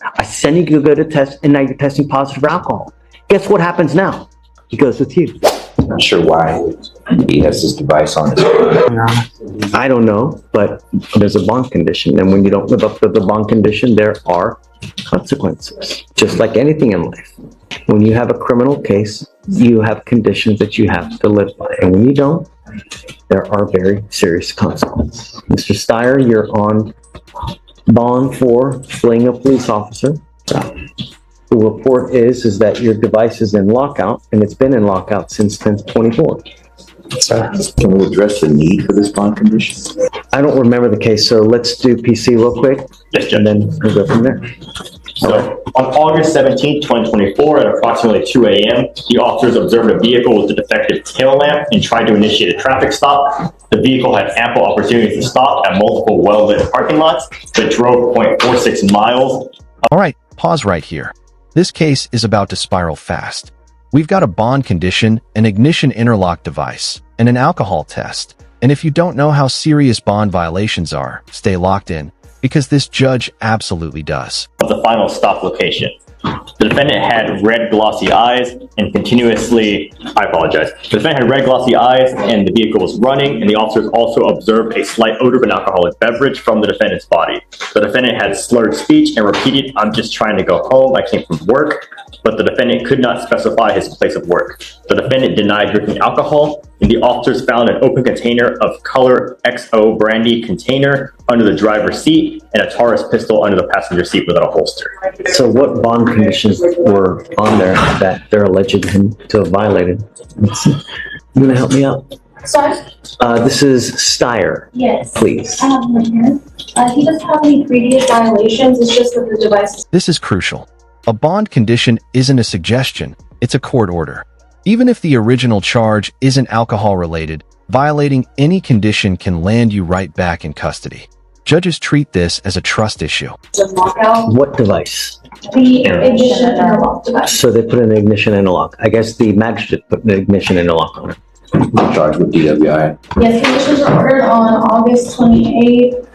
I send you to go to test, and now you're testing positive for alcohol. Guess what happens now? He goes with you. I'm not sure why he has this device on his phone. I don't know, but there's a bond condition, and when you don't live up to the bond condition, there are consequences, just like anything in life. When you have a criminal case, you have conditions that you have to live by, and when you don't, there are very serious consequences. Mr. Steyer, you're on bond for fleeing a police officer. The report is that your device is in lockout, and it's been in lockout since 10/24. Can we address the need for this bond condition? I don't remember the case, so let's do PC real quick, Yes, Judge. and then we'll go from there. So, on August 17, 2024, at approximately 2 a.m., the officers observed a vehicle with a defective tail lamp and tried to initiate a traffic stop. The vehicle had ample opportunity to stop at multiple well-lit parking lots, but drove 0.46 miles. All right, pause right here. This case is about to spiral fast. We've got a bond condition, an ignition interlock device, and an alcohol test. And if you don't know how serious bond violations are, stay locked in, because this judge absolutely does. Of the final stop location. The defendant had red glossy eyes and continuously, I apologize. The defendant had red glossy eyes and the vehicle was running, and the officers also observed a slight odor of an alcoholic beverage from the defendant's body. The defendant had slurred speech and repeated, "I'm just trying to go home, I came from work," but the defendant could not specify his place of work. The defendant denied drinking alcohol, and the officers found an open container of color XO brandy container under the driver's seat and a Taurus pistol under the passenger seat without a holster. So what bond conditions were on there that they're alleged him to have violated? Let's see. You gonna help me out? Sorry? This is Steyer, Yes. please. I have one here. He doesn't have any previous violations. It's just that the device is This is crucial. A bond condition isn't a suggestion, it's a court order. Even if the original charge isn't alcohol-related, violating any condition can land you right back in custody. Judges treat this as a trust issue. a lockout. What device? The ignition interlock device. So they put an ignition interlock. I guess the magistrate put an ignition interlock on it. Charged with DWI. Yes, conditions were ordered on August 28th.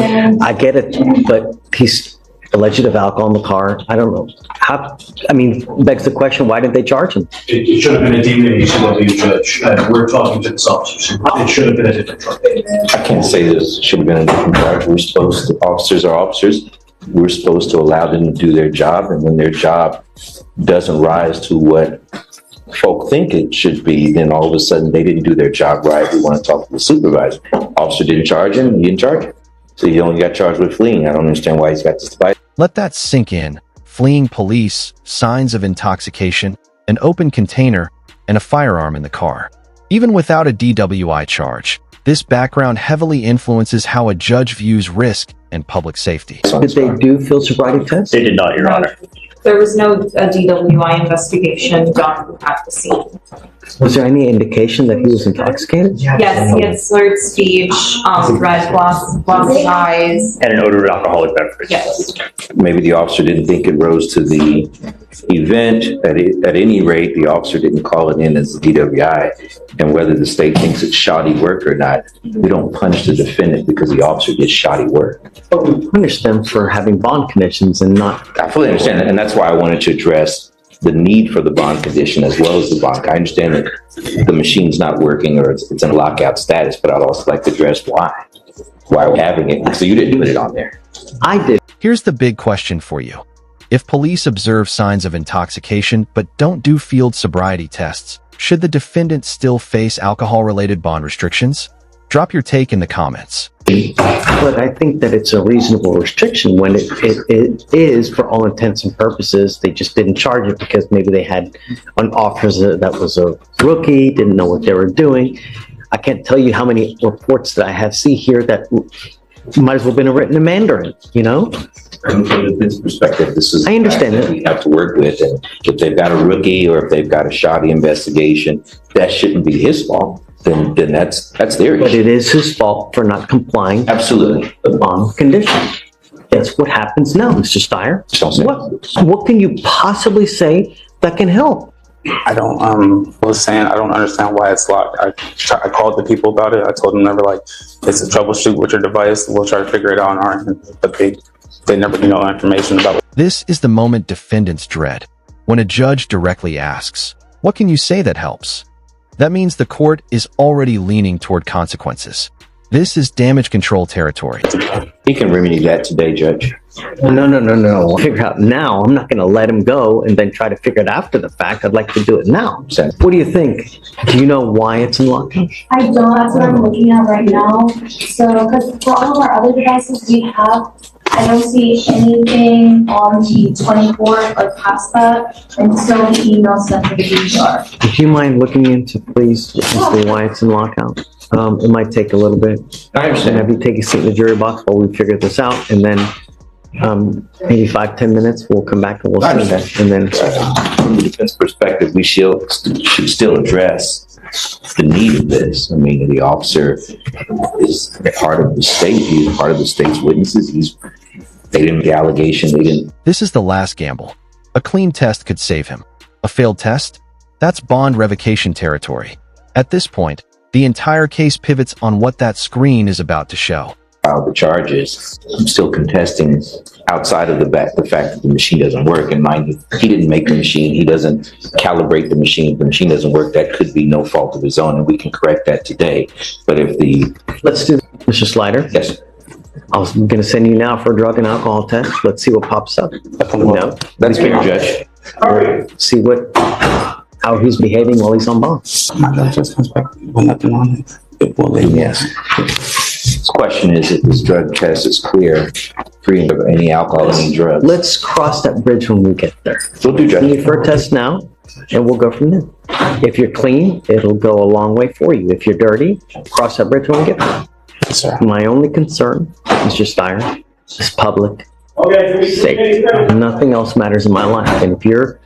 And I get it, but he's alleged of alcohol in the car. I don't know. How, I mean, begs the question, why did they charge him? It should have been a DWI judge, and we're talking to the officers. It should have been a different charge. I can't say this should have been a different charge. We're supposed to, officers are officers. We're supposed to allow them to do their job, and when their job doesn't rise to what folk think it should be, then all of a sudden they didn't do their job right. We want to talk to the supervisor. Officer didn't charge him, he didn't charge him. So he only got charged with fleeing. I don't understand why he's got this device. Let that sink in. Fleeing police, signs of intoxication, an open container, and a firearm in the car. Even without a DWI charge, this background heavily influences how a judge views risk and public safety. Did they do field sobriety tests? They did not, Your Honor. There was no DWI investigation done at the scene. Was there any indication that he was intoxicated? Yes, he had slurred speech, red glossy eyes. And an odor of alcoholic beverage. Yes. Maybe the officer didn't think it rose to the event. At any rate, the officer didn't call it in as a DWI. And whether the state thinks it's shoddy work or not, we don't punish the defendant because the officer did shoddy work. But we punish them for having bond conditions and not. I fully understand that, and that's why I wanted to address the need for the bond condition as well as the bond. I understand that the machine's not working or it's in lockout status, but I'd also like to address why we're having it. So you didn't put it on there. I did. Here's the big question for you. If police observe signs of intoxication but don't do field sobriety tests, should the defendant still face alcohol-related bond restrictions? Drop your take in the comments. But I think that it's a reasonable restriction when it is, for all intents and purposes, they just didn't charge it because maybe they had an officer that was a rookie, didn't know what they were doing. I can't tell you how many reports that I have see here that might as well have been written in Mandarin, you know? From the defense perspective, this is I understand that we have to work with, and if they've got a rookie or if they've got a shoddy investigation, that shouldn't be his fault. Then that's their But issue. it is his fault for not complying Absolutely. with the bond condition. That's what happens now, Mr. Steyer. What can you possibly say that can help? I was saying, I don't understand why it's locked. I called the people about it. I told them, never, like, it's a troubleshoot with your device. We'll try to figure it out on our end. But They never knew no information about it. This is the moment defendants dread. When a judge directly asks, "What can you say that helps?" That means the court is already leaning toward consequences. This is damage control territory. He can remedy that today, Judge. No. I'll figure out now. I'm not going to let him go and then try to figure it after the fact. I'd like to do it now. What do you think? Do you know why it's in lockdown? I don't, that's what I'm looking at right now. So, because for all of our other devices we have, I don't see anything on the 24th or past that until the email sent to the HR. Would you mind looking into, please, as to why it's in lockout? It might take a little bit. I And understand. have you take a seat in the jury box while we figure this out, and then maybe 5-10 minutes, we'll come back and we'll see that. And then From the defense perspective, we should still address the need of this. I mean, the officer is part of the state. He's part of the state's witnesses. They didn't make the allegation. They didn't. This is the last gamble. A clean test could save him. A failed test? That's bond revocation territory. At this point, the entire case pivots on what that screen is about to show. File the charges. I'm still contesting outside of the fact that the machine doesn't work. And mind you, he didn't make the machine. He doesn't calibrate the machine. If the machine doesn't work, that could be no fault of his own, and we can correct that today. But if let's do, Mr. Slider. yes, I was going to send you now for a drug and alcohol test. Let's see what pops up. No, that's fair, Judge. see how he's behaving while he's on bond. My judge just comes back with nothing on it. It will leave. Yes. This question is if this drug test is clear, free of any alcohol, any drugs. Let's cross that bridge when we get there. We'll do, Send you Judge. for a test now, and we'll go from there. If you're clean, it'll go a long way for you. If you're dirty, cross that bridge when we get there. Yes, sir. My only concern, Mr. Steyer, is public safety. Nothing else matters in my life. And if you're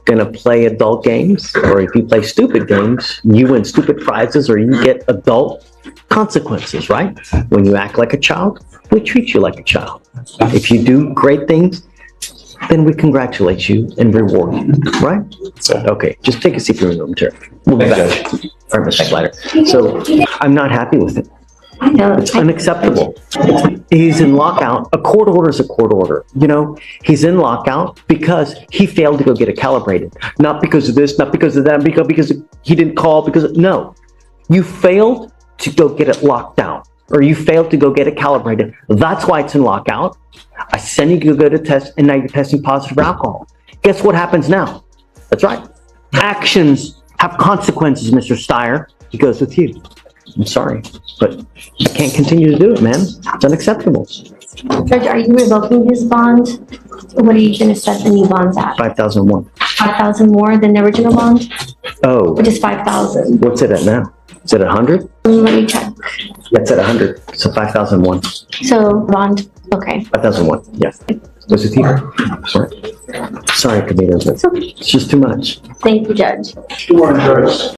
gonna play adult games, or if you play stupid games, you win stupid prizes or you get adult consequences, right? When you act like a child, we treat you like a child. If you do great things, then we congratulate you and reward you, right? Sir. Okay, just take a seat in the room, Chair. We'll be back. All right, Mr. Slider. So I'm not happy with it. I know. It's unacceptable. He's in lockout. A court order is a court order. You know, he's in lockout because he failed to go get it calibrated. Not because of this, not because of that, because he didn't call, no. You failed to go get it locked down, or you failed to go get it calibrated. That's why it's in lockout. I send you to go to test, and now you're testing positive for alcohol. Guess what happens now? That's right. Actions have consequences, Mr. Steyer. He goes with you. I'm sorry, but you can't continue to do it, man. It's unacceptable. Judge, are you revoking his bond? What are you gonna set the new bonds at? 5,001. 5,000 more than the original bond, Oh, which is 5,000. what's it at now? Is it 100? Let me check. That's at 100. So 5,001. So bond, okay. 5,001. Yeah. Was it here? Sorry, Camino, but it's just too much. Thank you, Judge. Two more judges.